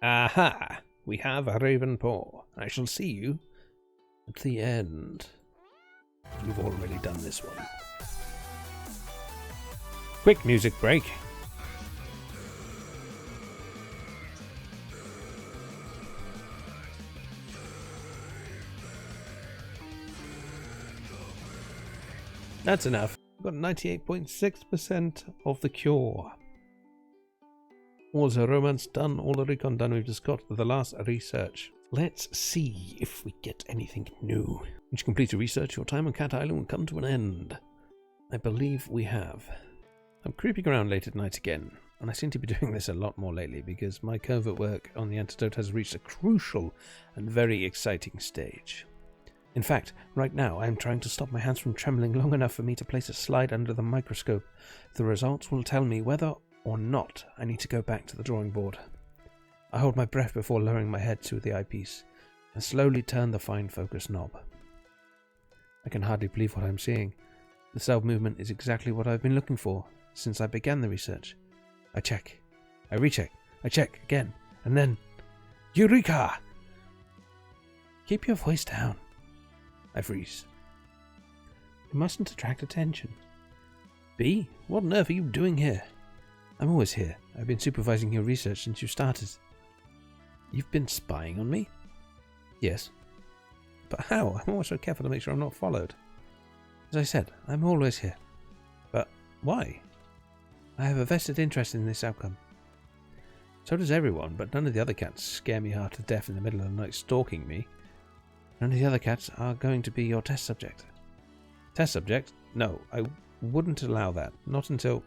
Aha! We have a raven paw. I shall see you at the end. You've already done this one. Quick music break. That's enough. We've got 98.6% of the cure. All the romance done, all the recon done. We've just got the last research. Let's see if we get anything new. Once you complete your research, your time on Cat Island will come to an end. I believe we have. I'm creeping around late at night again, and I seem to be doing this a lot more lately because my covert work on the antidote has reached a crucial and very exciting stage. In fact, right now I am trying to stop my hands from trembling long enough for me to place a slide under the microscope. The results will tell me whether or not I need to go back to the drawing board. I hold my breath before lowering my head to the eyepiece and slowly turn the fine focus knob. I can hardly believe what I'm seeing. The cell movement is exactly what I've been looking for since I began the research. I check, I recheck, I check again, and then... Eureka! Keep your voice down. I freeze. You mustn't attract attention. B, what on earth are you doing here? I'm always here. I've been supervising your research since you started. You've been spying on me? Yes. But how? I'm always so careful to make sure I'm not followed. As I said, I'm always here. But why? I have a vested interest in this outcome. So does everyone, but none of the other cats scare me half to death in the middle of the night stalking me. None of the other cats are going to be your test subject. Test subject? No, I wouldn't allow that. Not until...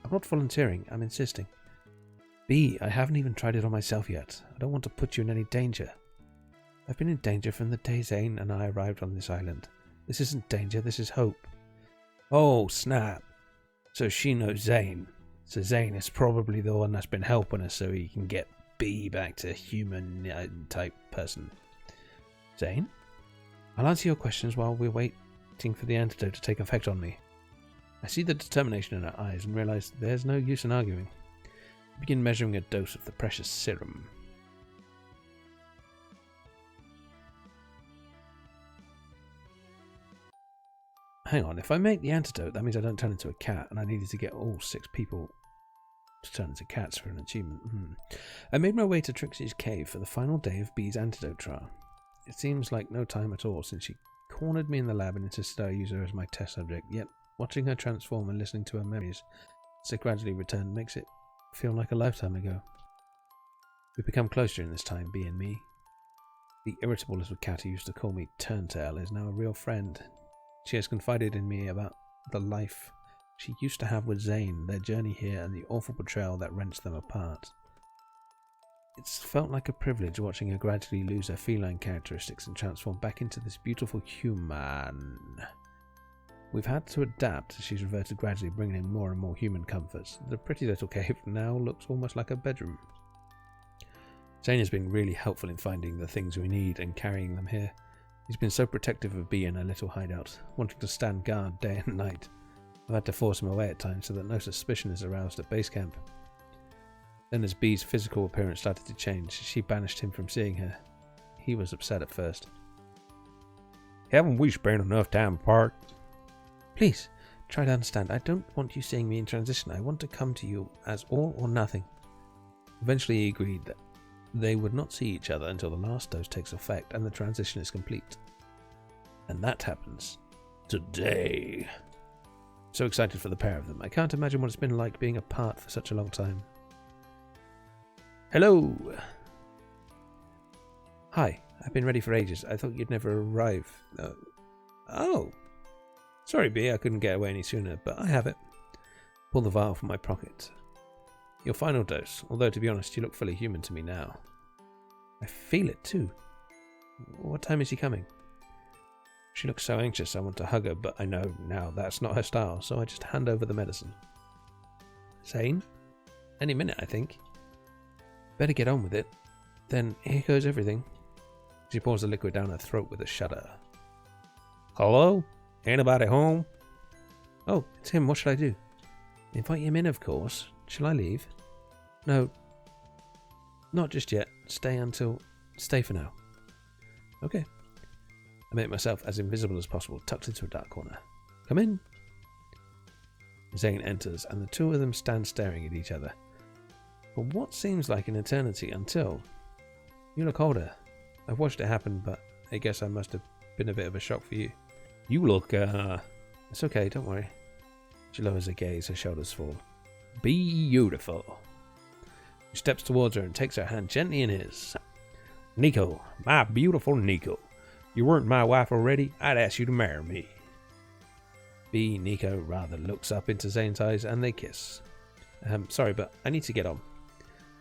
I'm not volunteering, I'm insisting. B, I haven't even tried it on myself yet. I don't want to put you in any danger. I've been in danger from the day Zane and I arrived on this island. This isn't danger, this is hope. Oh, snap. So she knows Zane. So Zane is probably the one that's been helping us so he can get B back to human type person. Zane? I'll answer your questions while we're waiting for the antidote to take effect on me. I see the determination in her eyes and realize there's no use in arguing. I begin measuring a dose of the precious serum. Hang on, if I make the antidote, that means I don't turn into a cat, and I needed to get all 6 people to turn into cats for an achievement. I made my way to Trixie's cave for the final day of B's antidote trial. It seems like no time at all since she cornered me in the lab and insisted I use her as my test subject, yet watching her transform and listening to her memories as they gradually return makes it feel like a lifetime ago. We've become close during this time, B and me. The irritable little cat who used to call me Turntail is now a real friend. She has confided in me about the life she used to have with Zane, their journey here, and the awful betrayal that wrenched them apart. It's felt like a privilege watching her gradually lose her feline characteristics and transform back into this beautiful human. We've had to adapt as she's reverted gradually, bringing in more and more human comforts. The pretty little cave now looks almost like a bedroom. Zane has been really helpful in finding the things we need and carrying them here. He's been so protective of Bee in her little hideout, wanting to stand guard day and night. I've had to force him away at times so that no suspicion is aroused at base camp. Then as Bee's physical appearance started to change, she banished him from seeing her. He was upset at first. Haven't we spent enough time apart? Please, try to understand. I don't want you seeing me in transition. I want to come to you as all or nothing. Eventually he agreed that they would not see each other until the last dose takes effect and the transition is complete. And that happens today. So excited for the pair of them. I can't imagine what it's been like being apart for such a long time. Hello! Hi, I've been ready for ages. I thought you'd never arrive. Oh! Sorry, B, I couldn't get away any sooner, but I have it. Pull the vial from my pocket. Your final dose, although to be honest, you look fully human to me now. I feel it too. What time is he coming? She looks so anxious I want to hug her, but I know now that's not her style, so I just hand over the medicine. Zane? Any minute, I think. Better get on with it. Then here goes everything. She pours the liquid down her throat with a shudder. Hello? Anybody home? Oh, it's him. What should I do? Invite him in, of course. Shall I leave? No. Not just yet. Stay for now. Okay. I make myself as invisible as possible, tucked into a dark corner. Come in. Zane enters, and the two of them stand staring at each other for what seems like an eternity until... You look older. I've watched it happen, but I guess I must have been a bit of a shock for you. You look, It's okay, don't worry. She lowers her gaze, her shoulders fall. Beautiful. He steps towards her and takes her hand gently in his. Nico, my beautiful Nico. You weren't my wife already, I'd ask you to marry me. Nico rather looks up into Zane's eyes and they kiss. Sorry, but I need to get on.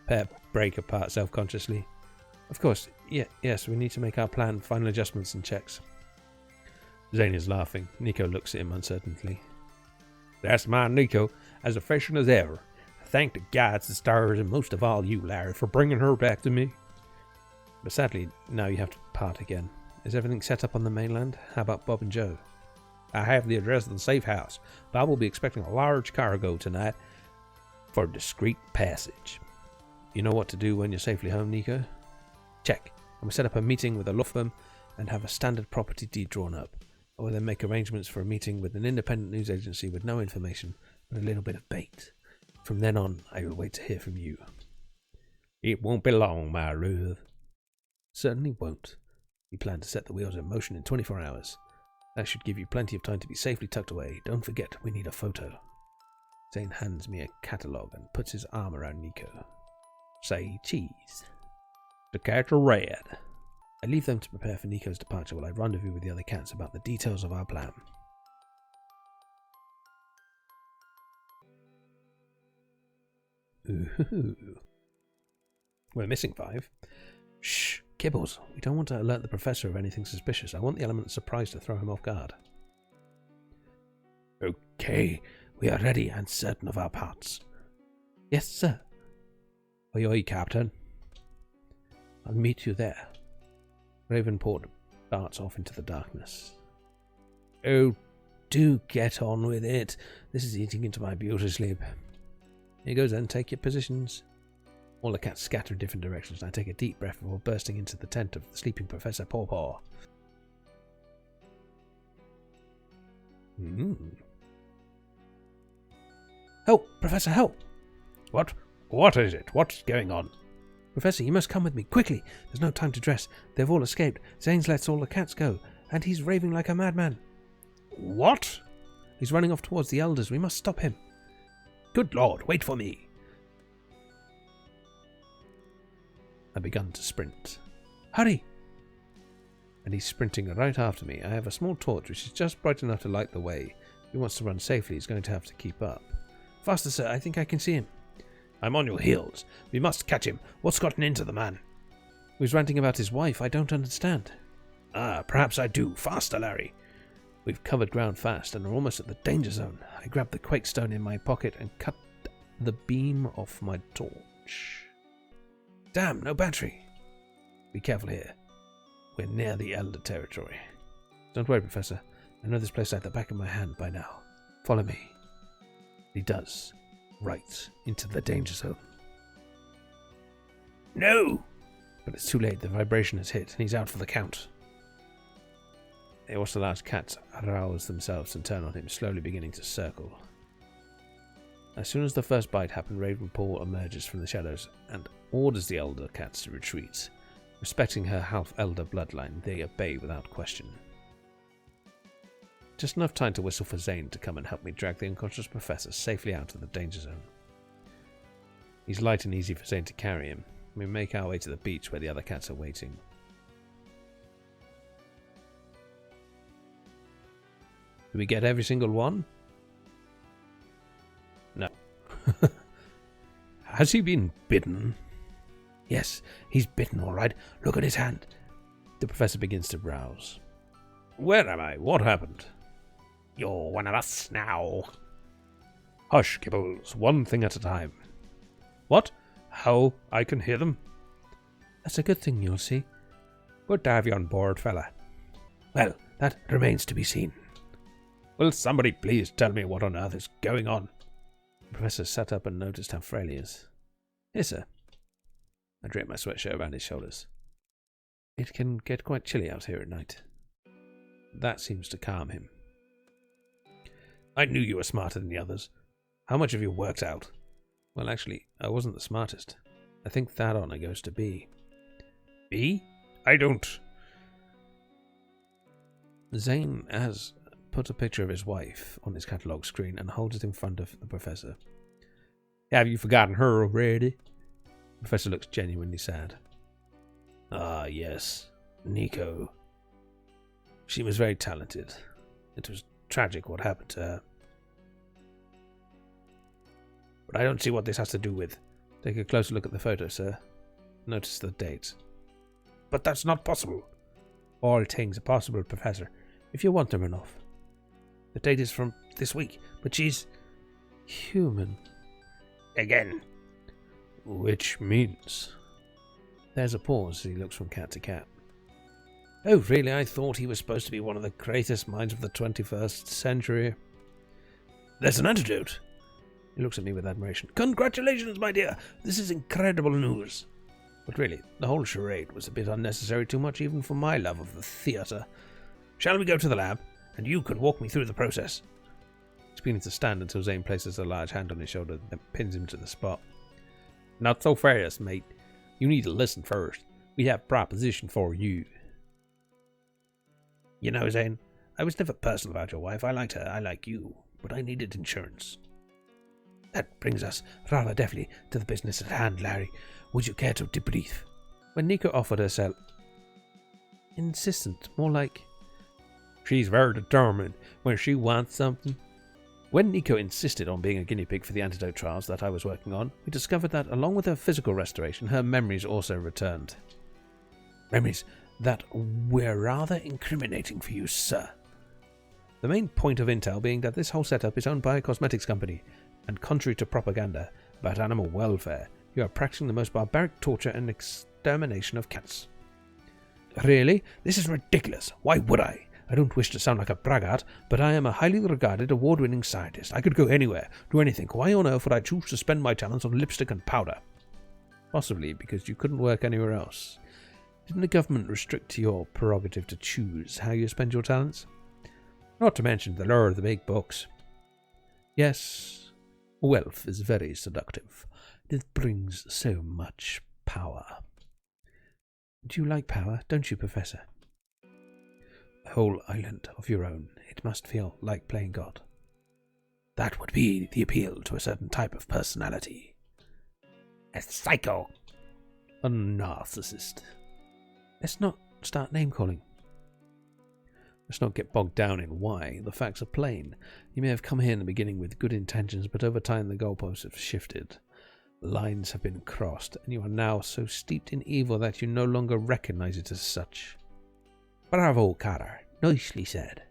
Pair break apart self-consciously. Of course, yes, we need to make our plan, final adjustments and checks. Zane is laughing. Nico looks at him uncertainly. That's my Nico, as efficient as ever. Thank the gods, the stars, and most of all you, Larry, for bringing her back to me. But sadly, now you have to part again. Is everything set up on the mainland? How about Bob and Joe? I have the address of the safe house. Bob will be expecting a large cargo tonight for discreet passage. You know what to do when you're safely home, Nico? Check. And we set up a meeting with a law firm and have a standard property deed drawn up. I will then make arrangements for a meeting with an independent news agency with no information, but a little bit of bait. From then on, I will wait to hear from you. It won't be long, my love. Certainly won't. We plan to set the wheels in motion in 24 hours. That should give you plenty of time to be safely tucked away. Don't forget, we need a photo. Zane hands me a catalogue and puts his arm around Nico. Say cheese. The cats are red. I leave them to prepare for Nico's departure while I rendezvous with the other cats about the details of our plan. Ooh. We're missing 5. Shh, Kibbles. We don't want to alert the professor of anything suspicious. I want the element of surprise to throw him off guard. Okay, we are ready and certain of our parts. Yes, sir. Oi, oi, Captain. I'll meet you there. Ravenport darts off into the darkness. Oh, do get on with it. This is eating into my beauty sleep. Here goes then, take your positions. All the cats scatter in different directions, and I take a deep breath before bursting into the tent of the sleeping Professor Pawpaw. Help! Professor, help! What? What is it? What's going on? Professor, you must come with me, quickly! There's no time to dress. They've all escaped. Zane's lets all the cats go, and he's raving like a madman. What? He's running off towards the elders. We must stop him. Good Lord, wait for me. I begun to sprint. Hurry! And he's sprinting right after me. I have a small torch which is just bright enough to light the way. If he wants to run safely, he's going to have to keep up. Faster, sir. I think I can see him. I'm on your heels. We must catch him. What's gotten into the man? He was ranting about his wife. I don't understand. Perhaps I do. Faster, Larry. We've covered ground fast and are almost at the danger zone. I grabbed the quake stone in my pocket and cut the beam off my torch. Damn, no battery. Be careful here. We're near the elder territory. Don't worry, Professor. I know this place like the back of my hand by now. Follow me. He does. Right into the danger zone. No! But it's too late. The vibration has hit and he's out for the count. They watch the last cats arouse themselves and turn on him, slowly beginning to circle. As soon as the first bite happened, Ravenpaw emerges from the shadows and orders the elder cats to retreat. Respecting her half-elder bloodline, they obey without question. Just enough time to whistle for Zane to come and help me drag the unconscious professor safely out of the danger zone. He's light and easy for Zane to carry him. We make our way to the beach where the other cats are waiting. Do we get every single one? No. Has he been bitten? Yes, he's bitten all right. Look at his hand. The professor begins to browse. Where am I? What happened? You're one of us now. Hush, Kibbles. One thing at a time. What? How? I can hear them? That's a good thing, you'll see. Good to have you on board, fella. Well, that remains to be seen. Will somebody please tell me what on earth is going on? The professor sat up and noticed how frail he is. Yes, sir. I drape my sweatshirt around his shoulders. It can get quite chilly out here at night. That seems to calm him. I knew you were smarter than the others. How much have you worked out? Well, actually, I wasn't the smartest. I think that honor goes to B. B? I don't. Zane has put a picture of his wife on his catalogue screen and holds it in front of the professor. Have you forgotten her already? The professor looks genuinely sad. Ah, yes. Nico. She was very talented. It was tragic what happened to her. But I don't see what this has to do with. Take a closer look at the photo, sir. Notice the date. But that's not possible. All things are possible, Professor, if you want them enough. The date is from this week, but she's human. Again. Which means... There's a pause as he looks from cat to cat. Oh, really? I thought he was supposed to be one of the greatest minds of the 21st century. There's an antidote. He looks at me with admiration. Congratulations, my dear. This is incredible news. But really, the whole charade was a bit unnecessary, too much even for my love of the theatre. Shall we go to the lab, and you can walk me through the process? He's beginning to stand until Zane places a large hand on his shoulder and pins him to the spot. Not so fast, mate. You need to listen first. We have a proposition for you. You know, Zane, I was never personal about your wife. I liked her, I like you, but I needed insurance. That brings us rather definitely to the business at hand, Larry. Would you care to debrief? When Nico offered herself... Insistent, more like... She's very determined when she wants something. When Nico insisted on being a guinea pig for the antidote trials that I was working on, we discovered that, along with her physical restoration, her memories also returned. Memories that were rather incriminating for you, sir. The main point of intel being that this whole setup is owned by a cosmetics company, and contrary to propaganda about animal welfare, you are practicing the most barbaric torture and extermination of cats. Really? This is ridiculous. Why would I? I don't wish to sound like a braggart, but I am a highly regarded, award-winning scientist. I could go anywhere, do anything. Why on earth would I choose to spend my talents on lipstick and powder? Possibly because you couldn't work anywhere else. Didn't the government restrict your prerogative to choose how you spend your talents? Not to mention the lure of the big bucks. Yes, wealth is very seductive. It brings so much power. Do you like power, don't you, Professor? A whole island of your own. It must feel like playing God. That would be the appeal to a certain type of personality. A psycho. A narcissist. Let's not start name-calling. Let's not get bogged down in why. The facts are plain. You may have come here in the beginning with good intentions, but over time the goalposts have shifted. Lines have been crossed, and you are now so steeped in evil that you no longer recognize it as such. Bravo, Carter. Nicely said.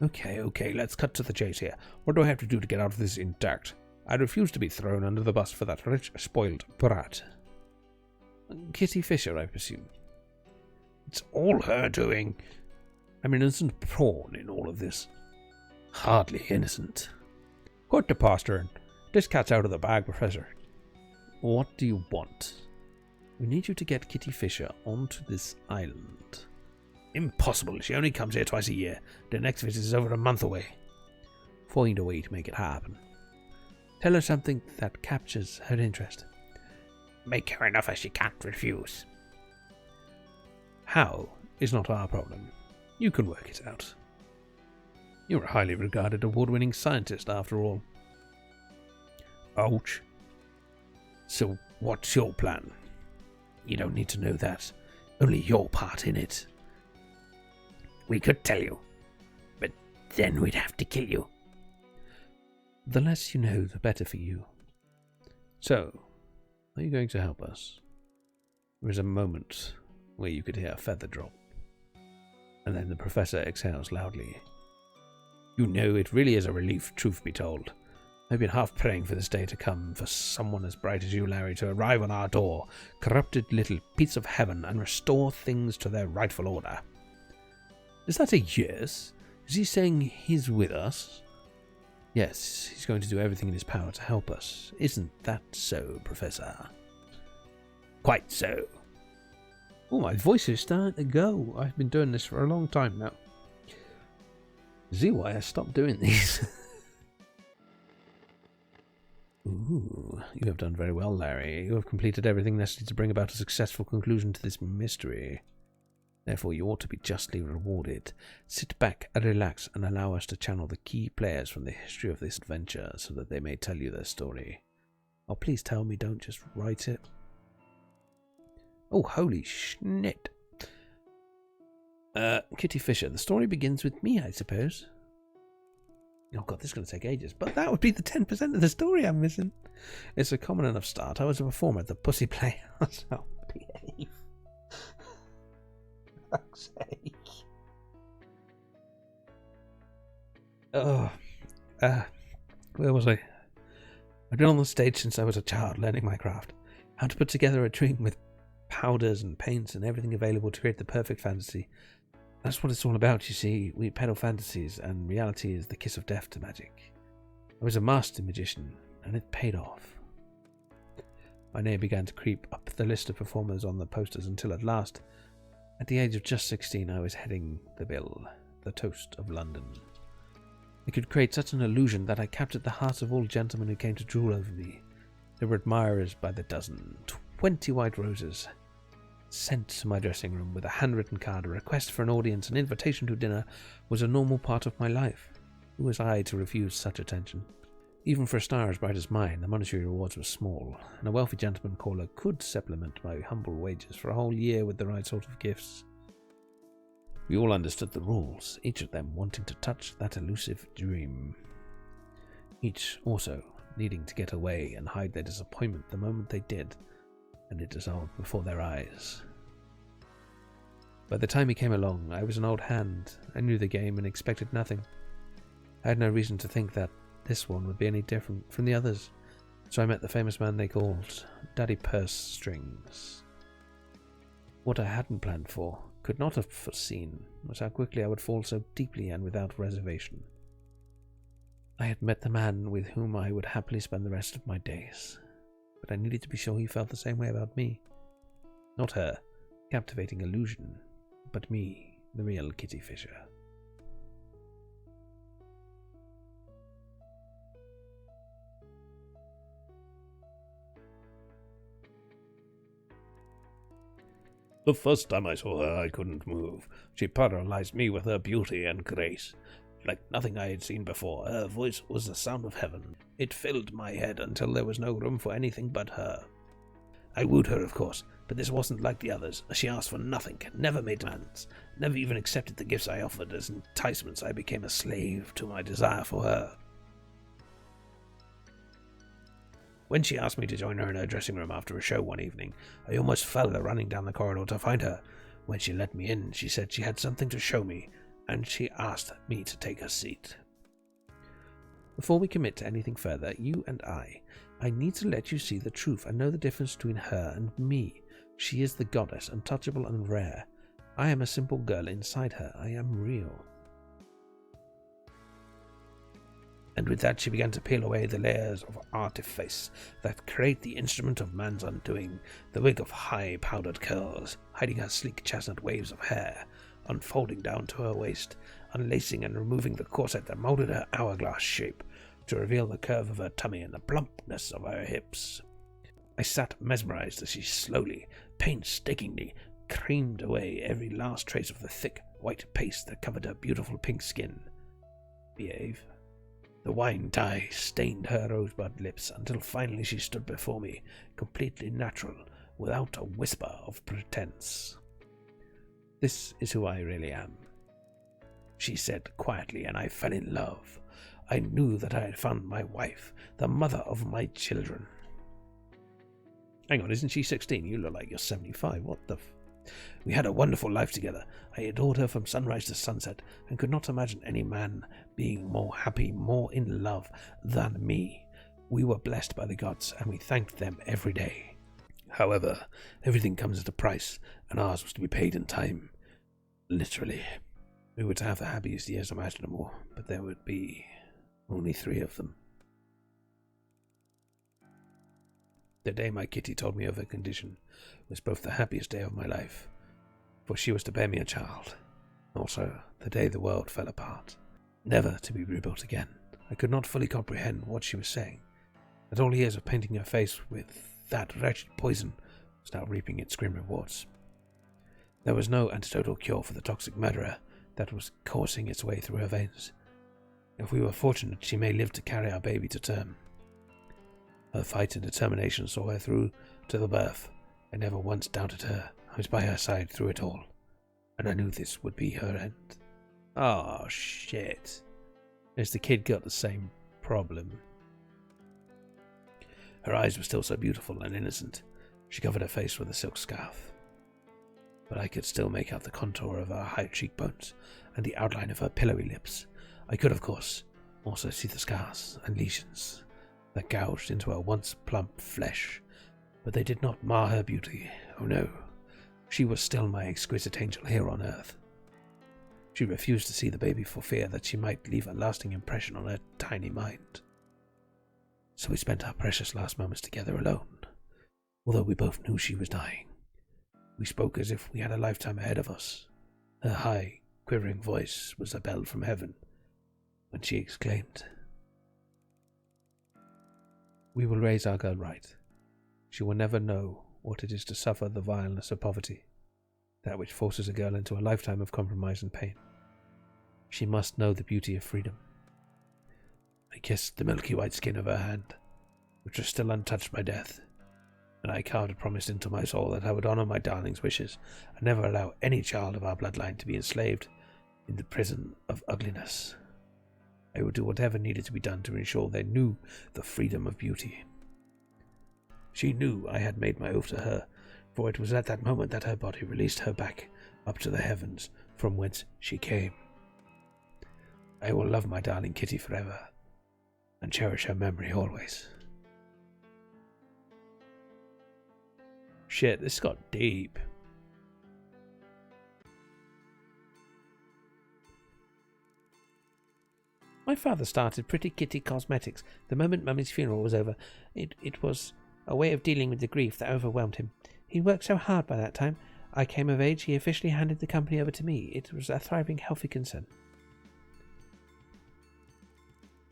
Okay, let's cut to the chase here. What do I have to do to get out of this intact? I refuse to be thrown under the bus for that rich, spoiled brat. Kitty Fisher, I presume. It's all her doing. I'm an innocent pawn in all of this. Hardly innocent. Quite preposterous. This cat's out of the bag, Professor. What do you want? We need you to get Kitty Fisher onto this island. Impossible. She only comes here twice a year. The next visit is over a month away. Find a way to make it happen. Tell her something that captures her interest. Make her an offer she can't refuse. How is not our problem. You can work it out. You're a highly regarded award-winning scientist, after all. Ouch. So what's your plan? You don't need to know that. Only your part in it. We could tell you, but then we'd have to kill you. The less you know, the better for you. So, are you going to help us? There is a moment where you could hear a feather drop, and then the professor exhales loudly. You know, it really is a relief, truth be told. I've been half praying for this day to come, for someone as bright as you, Larry, to arrive on our door, corrupted little piece of heaven, and restore things to their rightful order. Is that a yes? Is he saying he's with us? Yes, he's going to do everything in his power to help us. Isn't that so, Professor? Of Quite so. Oh, my voice is starting to go. I've been doing this for a long time now. Z, why I stopped doing these? Ooh, you have done very well, Larry. You have completed everything necessary to bring about a successful conclusion to this mystery. Therefore, you ought to be justly rewarded. Sit back and relax and allow us to channel the key players from the history of this adventure so that they may tell you their story. Oh, please tell me, don't just write it. Oh, holy schnit. Kitty Fisher, the story begins with me, I suppose. Oh god, this is going to take ages. But that would be the 10% of the story I'm missing. It's a common enough start. I was a performer at the Pussy Playhouse. Oh, behave. For fuck's sake. Oh, where was I? I've been on the stage since I was a child, learning my craft. How to put together a dream with powders and paints and everything available to create the perfect fantasy. That's what it's all about, you see. We peddle fantasies, and reality is the kiss of death to magic. I was a master magician, and it paid off. My name began to creep up the list of performers on the posters until at last, at the age of just 16, I was heading the bill, the toast of London. I could create such an illusion that I captured the hearts of all gentlemen who came to drool over me. There were admirers by the dozen, 20 white roses sent to my dressing room with a handwritten card, a request for an audience, an invitation to dinner was a normal part of my life. Who was I to refuse such attention? Even for a star as bright as mine, the monetary rewards were small, and a wealthy gentleman caller could supplement my humble wages for a whole year with the right sort of gifts. We all understood the rules, each of them wanting to touch that elusive dream. Each also needing to get away and hide their disappointment the moment they did, and it dissolved before their eyes. By the time he came along, I was an old hand. I knew the game and expected nothing. I had no reason to think that this one would be any different from the others, so I met the famous man they called Daddy Purse Strings. What I hadn't planned for, could not have foreseen, was how quickly I would fall so deeply and without reservation. I had met the man with whom I would happily spend the rest of my days, but I needed to be sure he felt the same way about me. Not her, captivating illusion, but me, the real Kitty Fisher. The first time I saw her, I couldn't move. She paralyzed me with her beauty and grace. Like nothing I had seen before, her voice was the sound of heaven. It filled my head until there was no room for anything but her. I wooed her, of course, but this wasn't like the others. She asked for nothing, never made demands, never even accepted the gifts I offered as enticements. I became a slave to my desire for her. When she asked me to join her in her dressing room after a show one evening, I almost fell running down the corridor to find her. When she let me in, she said she had something to show me, and she asked me to take her seat. Before we commit to anything further, you and I need to let you see the truth and know the difference between her and me. She is the goddess, untouchable and rare. I am a simple girl inside her. I am real. And with that she began to peel away the layers of artifice that create the instrument of man's undoing, the wig of high powdered curls, hiding her sleek chestnut waves of hair, unfolding down to her waist, unlacing and removing the corset that molded her hourglass shape, to reveal the curve of her tummy and the plumpness of her hips. I sat mesmerized as she slowly, painstakingly, creamed away every last trace of the thick, white paste that covered her beautiful pink skin. Behave. The wine dye stained her rosebud lips until finally she stood before me, completely natural, without a whisper of pretense. This is who I really am, she said quietly, and I fell in love. I knew that I had found my wife, the mother of my children. Hang on, isn't she 16? You look like you're 75. What the We had a wonderful life together. I adored her from sunrise to sunset, and could not imagine any man being more happy, more in love than me. We were blessed by the gods, and we thanked them every day. However, everything comes at a price, and ours was to be paid in time. Literally. We were to have the happiest years imaginable, but there would be only 3 of them. The day my Kitty told me of her condition was both the happiest day of my life, for she was to bear me a child. Also, the day the world fell apart, never to be rebuilt again. I could not fully comprehend what she was saying, that all years of painting her face with that wretched poison was now reaping its grim rewards. There was no antidote or cure for the toxic murderer that was coursing its way through her veins. If we were fortunate, she may live to carry our baby to term. Her fight and determination saw her through to the birth. I never once doubted her. I was by her side through it all, and I knew this would be her end. Oh, shit. Has the kid got the same problem? Her eyes were still so beautiful and innocent. She covered her face with a silk scarf, but I could still make out the contour of her high cheekbones and the outline of her pillowy lips. I could, of course, also see the scars and lesions that gouged into her once plump flesh, but they did not mar her beauty. Oh no, she was still my exquisite angel here on earth. She refused to see the baby for fear that she might leave a lasting impression on her tiny mind. So we spent our precious last moments together alone, although we both knew she was dying. We spoke as if we had a lifetime ahead of us. Her high, quivering voice was a bell from heaven when she exclaimed, "We will raise our girl right. She will never know what it is to suffer the vileness of poverty, that which forces a girl into a lifetime of compromise and pain. She must know the beauty of freedom." I kissed the milky white skin of her hand, which was still untouched by death, and I carved a promise into my soul that I would honor my darling's wishes and never allow any child of our bloodline to be enslaved in the prison of ugliness. I would do whatever needed to be done to ensure they knew the freedom of beauty. She knew I had made my oath to her, for it was at that moment that her body released her back up to the heavens from whence she came. I will love my darling Kitty forever, and cherish her memory always. Shit, this got deep. My father started Pretty Kitty Cosmetics the moment Mummy's funeral was over. It was a way of dealing with the grief that overwhelmed him. He worked so hard by that time. I came of age, he officially handed the company over to me. It was a thriving, healthy concern.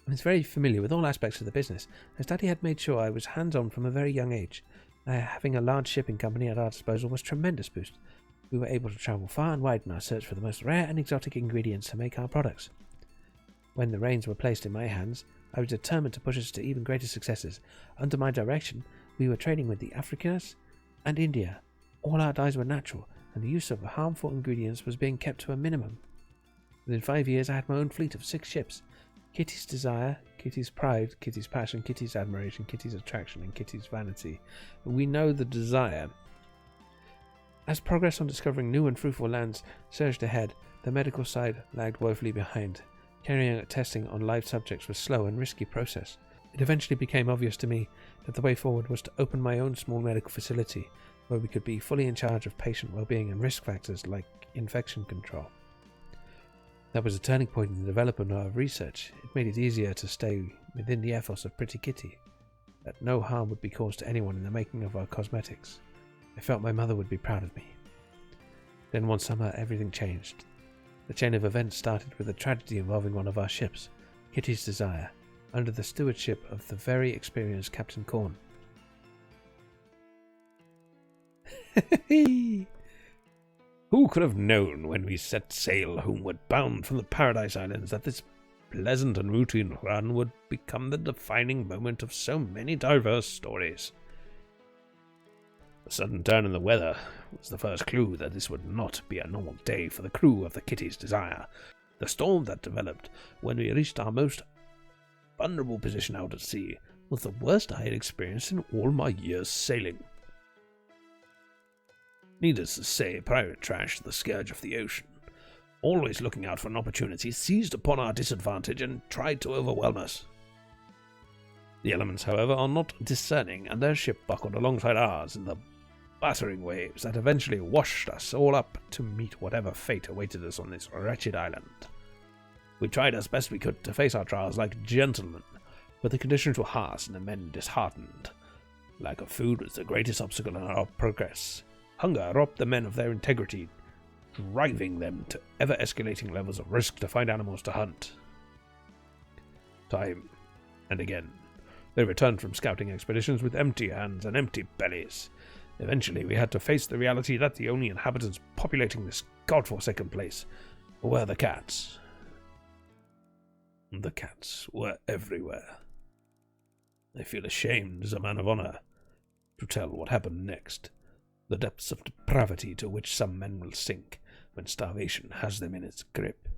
I was very familiar with all aspects of the business, as Daddy had made sure I was hands-on from a very young age. Having a large shipping company at our disposal was a tremendous boost. We were able to travel far and wide in our search for the most rare and exotic ingredients to make our products. When the reins were placed in my hands, I was determined to push us to even greater successes. Under my direction, we were trading with the Africans and India. All our dyes were natural, and the use of harmful ingredients was being kept to a minimum. Within 5 years, I had my own fleet of 6 ships. Kitty's desire, Kitty's pride, Kitty's passion, Kitty's admiration, Kitty's attraction, and Kitty's vanity. We know the desire. As progress on discovering new and fruitful lands surged ahead, the medical side lagged woefully behind. Carrying out testing on live subjects was a slow and risky process. It eventually became obvious to me that the way forward was to open my own small medical facility, where we could be fully in charge of patient well-being and risk factors like infection control. That was a turning point in the development of research. It made it easier to stay within the ethos of Pretty Kitty, that no harm would be caused to anyone in the making of our cosmetics. I felt my mother would be proud of me. Then one summer, everything changed. The chain of events started with a tragedy involving one of our ships, Kitty's Desire, under the stewardship of the very experienced Captain Corn. Who could have known when we set sail homeward bound from the Paradise Islands that this pleasant and routine run would become the defining moment of so many diverse stories? The sudden turn in the weather was the first clue that this would not be a normal day for the crew of the Kitty's Desire. The storm that developed when we reached our most vulnerable position out at sea was the worst I had experienced in all my years sailing. Needless to say, pirate trash, the scourge of the ocean, always looking out for an opportunity, seized upon our disadvantage and tried to overwhelm us. The elements, however, are not discerning, and their ship buckled alongside ours in the battering waves that eventually washed us all up to meet whatever fate awaited us on this wretched island. We tried as best we could to face our trials like gentlemen, but the conditions were harsh and the men disheartened. Lack of food was the greatest obstacle in our progress. Hunger robbed the men of their integrity, driving them to ever-escalating levels of risk to find animals to hunt. Time and again, they returned from scouting expeditions with empty hands and empty bellies. Eventually, we had to face the reality that the only inhabitants populating this godforsaken place were the cats. The cats were everywhere. I feel ashamed as a man of honor to tell what happened next. The depths of depravity to which some men will sink when starvation has them in its grip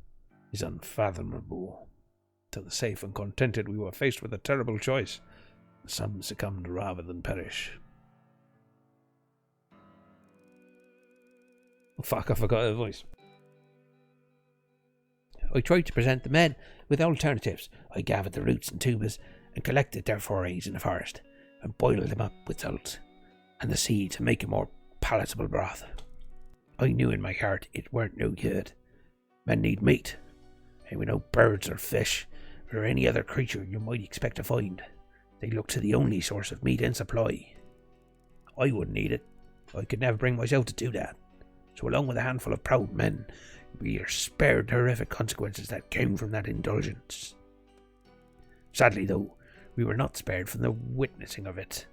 is unfathomable. To the safe and contented, we were faced with a terrible choice. Some succumbed rather than perish. Oh, fuck, I forgot her voice. I tried to present the men with alternatives. I gathered the roots and tubers and collected their forays in the forest and boiled them up with salt and the sea to make a more palatable broth. I knew in my heart it weren't no good. Men need meat. They were no birds or fish or any other creature you might expect to find. They look to the only source of meat in supply. I wouldn't eat it. I could never bring myself to do that. So along with a handful of proud men, we are spared the horrific consequences that came from that indulgence. Sadly, though, we were not spared from the witnessing of it.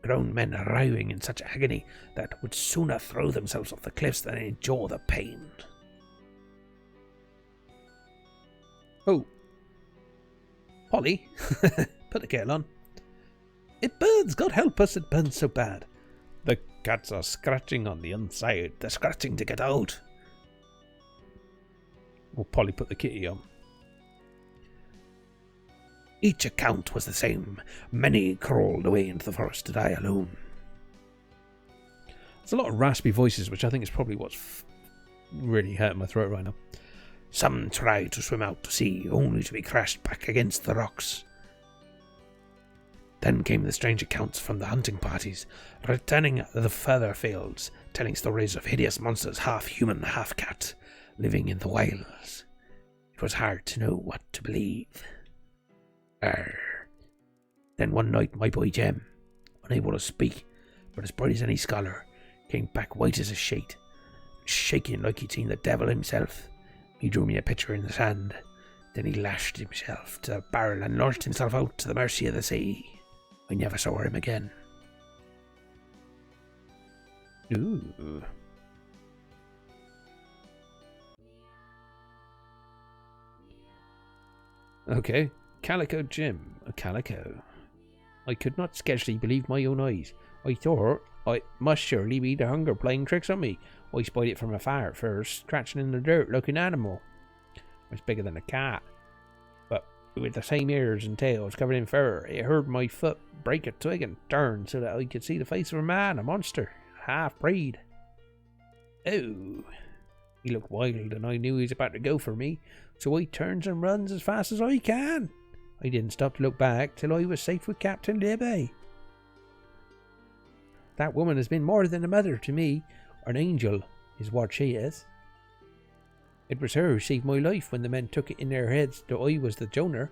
Grown men writhing in such agony that would sooner throw themselves off the cliffs than endure the pain. Oh. Polly, put the kettle on. It burns, God help us, it burns so bad. The cats are scratching on the inside. They're scratching to get out. Well, Polly put the kitty on. Each account was the same. Many crawled away into the forest to die alone. There's a lot of raspy voices, which I think is probably what's really hurting my throat right now. Some tried to swim out to sea, only to be crashed back against the rocks. Then came the strange accounts from the hunting parties, returning the further fields, telling stories of hideous monsters, half human, half cat, living in the wilds. It was hard to know what to believe. Then one night my boy Jem, unable to speak, but as bright as any scholar, came back white as a sheet, shaking like he'd seen the devil himself. He drew me a picture in the sand. Then he lashed himself to the barrel and launched himself out to the mercy of the sea. I never saw him again. Ooh. Okay. Calico Jim. A calico. I could not scarcely believe my own eyes. I thought it must surely be the hunger playing tricks on me. I spied it from afar at first, scratching in the dirt like an animal. It was bigger than a cat, but with the same ears and tails covered in fur. It heard my foot break a twig and turn so that I could see the face of a man, a monster, a half-breed. Oh, he looked wild and I knew he was about to go for me, so I turns and runs as fast as I can. I didn't stop to look back till I was safe with Captain Libby. That woman has been more than a mother to me. An angel is what she is. It was her who saved my life when the men took it in their heads that I was the Jonah,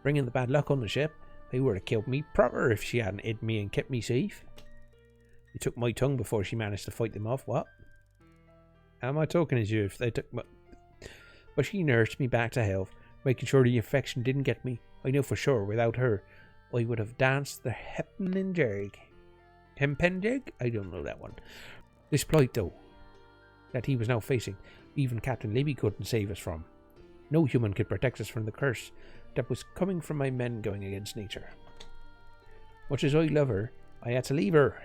bringing the bad luck on the ship. They would have killed me proper if she hadn't hid me and kept me safe. They took my tongue before she managed to fight them off. What? How am I talking as you if they took my... But she nursed me back to health, making sure the infection didn't get me. I know for sure without her, I would have danced the Hempenjig. Hempenjig? I don't know that one. This plight, though, that he was now facing, even Captain Libby couldn't save us from. No human could protect us from the curse that was coming from my men going against nature. Much as I love her, I had to leave her.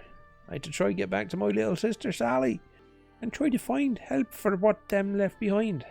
I had to try to get back to my little sister Sally, and try to find help for what them left behind.